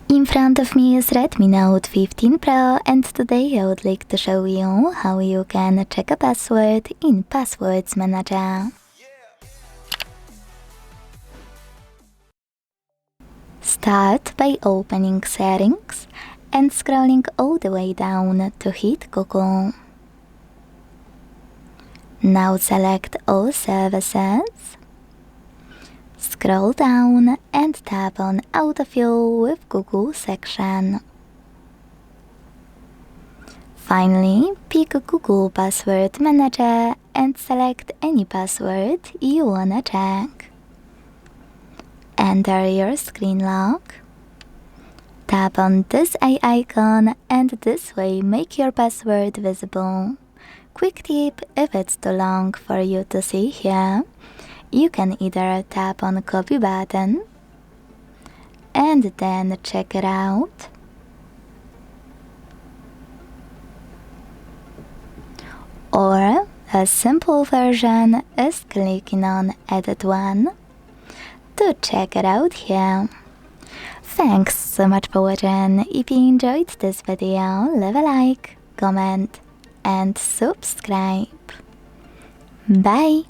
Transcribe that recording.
In front of me is Redmi Note 15 Pro, and today I would like to show you how you can check a password in Passwords Manager. Start by opening Settings and scrolling all the way down to hit Google. Now select All Services. Scroll down and tap on Autofill with Google section. Finally, pick Google Password Manager and select any password you wanna check. Enter your screen lock. Tap on this eye icon and this way make your password visible. Quick tip: if it's too long for you to see here, you can either tap on the copy button and then check it out, or a simple version is clicking on Edit One to check it out here. Thanks so much for watching. If you enjoyed this video, leave a like, comment and subscribe. Bye!